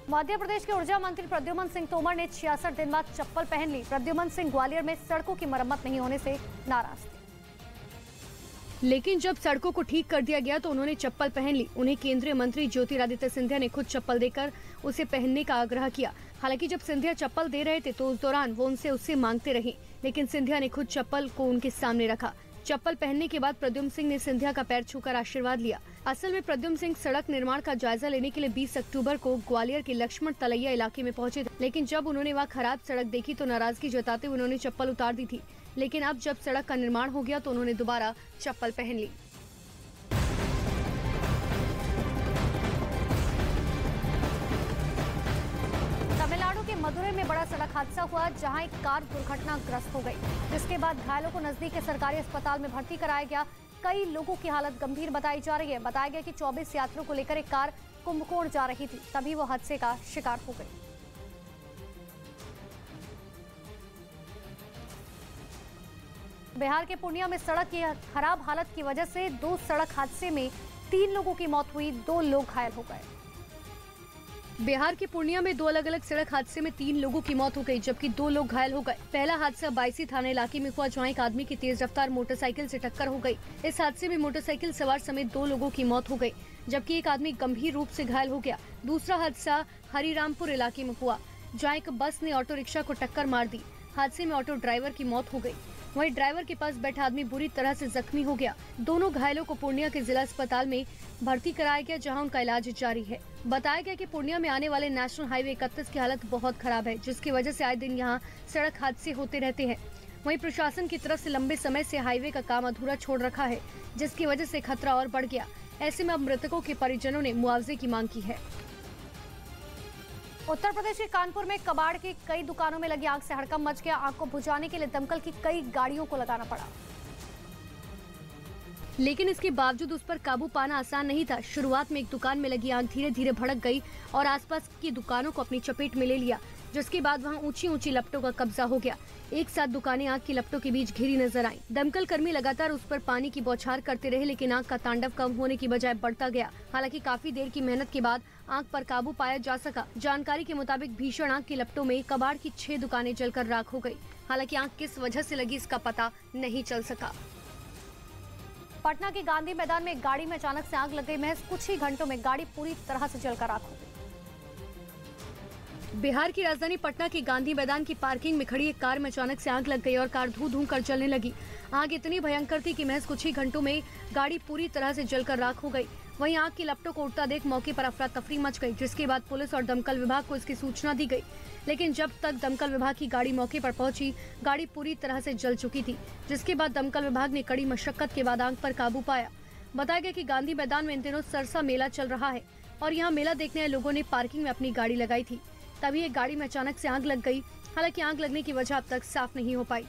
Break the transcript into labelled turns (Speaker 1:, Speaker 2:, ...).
Speaker 1: मध्य प्रदेश के ऊर्जा मंत्री प्रद्युम्न सिंह तोमर ने 66 दिन बाद चप्पल पहन ली। प्रद्युम्न सिंह ग्वालियर में सड़कों की मरम्मत नहीं होने से नाराज थे, लेकिन जब सड़कों को ठीक कर दिया गया तो उन्होंने चप्पल पहन ली। उन्हें केंद्रीय मंत्री ज्योतिरादित्य सिंधिया ने खुद चप्पल देकर उसे पहनने का आग्रह किया। हालांकि जब सिंधिया चप्पल दे रहे थे तो उस दौरान वो उनसे मांगते रहे, लेकिन सिंधिया ने खुद चप्पल को उनके सामने रखा। चप्पल पहनने के बाद प्रद्युम्न सिंह ने सिंधिया का पैर छूकर आशीर्वाद लिया। असल में प्रद्युम्न सिंह सड़क निर्माण का जायजा लेने के लिए 20 अक्टूबर को ग्वालियर के लक्ष्मण तलैया इलाके में पहुंचे थे, लेकिन जब उन्होंने वहां खराब सड़क देखी तो नाराजगी जताते हुए उन्होंने चप्पल उतार दी थी। लेकिन अब जब सड़क का निर्माण हो गया तो उन्होंने दोबारा चप्पल पहन ली। तमिलनाडु के मदुरै में बड़ा सड़क हादसा हुआ, जहां एक कार दुर्घटनाग्रस्त हो गई, जिसके बाद घायलों को नजदीक के सरकारी अस्पताल में भर्ती कराया गया। कई लोगों की हालत गंभीर बताई जा रही है। बताया गया कि 24 यात्रियों को लेकर एक कार कुंभकोण जा रही थी, तभी वो हादसे का शिकार हो गई। बिहार के पूर्णिया में सड़क की खराब हालत की वजह से 2 सड़क हादसे में 3 लोगों की मौत हुई, 2 लोग घायल हो गए। बिहार के पूर्णिया में 2 अलग अलग सड़क हादसे में 3 लोगों की मौत हो गई, जबकि 2 लोग घायल हो गए। पहला हादसा बायसी थाना इलाके में हुआ, जहां एक आदमी की तेज रफ्तार मोटरसाइकिल से टक्कर हो गई। इस हादसे में मोटरसाइकिल सवार समेत 2 लोगों की मौत हो गई, जबकि एक आदमी गंभीर रूप से घायल हो गया। दूसरा हादसा हरिरामपुर इलाके में हुआ, जहाँ एक बस ने ऑटो रिक्शा को टक्कर मार दी। हादसे में ऑटो ड्राइवर की मौत हो गई, वहीं ड्राइवर के पास बैठा आदमी बुरी तरह से जख्मी हो गया। दोनों घायलों को पूर्णिया के जिला अस्पताल में भर्ती कराया गया, जहां उनका इलाज जारी है। बताया गया कि पूर्णिया में आने वाले नेशनल हाईवे 31 की हालत बहुत खराब है, जिसकी वजह से आए दिन यहां सड़क हादसे होते रहते हैं। वहीं प्रशासन की तरफ से लंबे समय से हाईवे का काम अधूरा छोड़ रखा है, जिसकी वजह से खतरा और बढ़ गया। ऐसे में अब मृतकों के परिजनों ने मुआवजे की मांग की है। उत्तर प्रदेश के कानपुर में कबाड़ की कई दुकानों में लगी आग से हड़कंप मच गया। आग को बुझाने के लिए दमकल की कई गाड़ियों को लगाना पड़ा, लेकिन इसके बावजूद उस पर काबू पाना आसान नहीं था। शुरुआत में एक दुकान में लगी आग धीरे धीरे भड़क गई और आसपास की दुकानों को अपनी चपेट में ले लिया, जिसके बाद वहां ऊंची ऊंची लपटों का कब्जा हो गया। एक साथ दुकानें आग की लपटों के बीच घिरी नजर आईं। दमकल कर्मी लगातार उस पर पानी की बौछार करते रहे, लेकिन आग का तांडव कम होने की बजाय बढ़ता गया। हालांकि काफी देर की मेहनत के बाद आग पर काबू पाया जा सका। जानकारी के मुताबिक भीषण आग की लपटों में कबाड़ की 6 दुकानें जलकर राख हो गई। हालांकि आग किस वजह से लगी इसका पता नहीं चल सका। पटना के गांधी मैदान में एक गाड़ी में अचानक से आग लग गई। महज कुछ ही घंटों में गाड़ी पूरी तरह से जलकर राख हो गई। बिहार की राजधानी पटना के गांधी मैदान की पार्किंग में खड़ी एक कार में अचानक से आग लग गई और कार धू धू कर जलने लगी। आग इतनी भयंकर थी कि महज कुछ ही घंटों में गाड़ी पूरी तरह से जलकर राख हो गई। वहीं आग की लपटों को उठता देख मौके पर अफरा तफरी मच गई, जिसके बाद पुलिस और दमकल विभाग को इसकी सूचना दी गई। लेकिन जब तक दमकल विभाग की गाड़ी मौके पर पहुंची, गाड़ी पूरी तरह से जल चुकी थी, जिसके बाद दमकल विभाग ने कड़ी मशक्कत के बाद आग पर काबू पाया। बताया गया कि गांधी मैदान में इन दिनों सरसा मेला चल रहा है और यहाँ मेला देखने आए लोगों ने पार्किंग में अपनी गाड़ी लगाई थी, तभी एक गाड़ी में अचानक से आग लग गई। हालांकि आग लगने की वजह अब तक साफ नहीं हो पाई।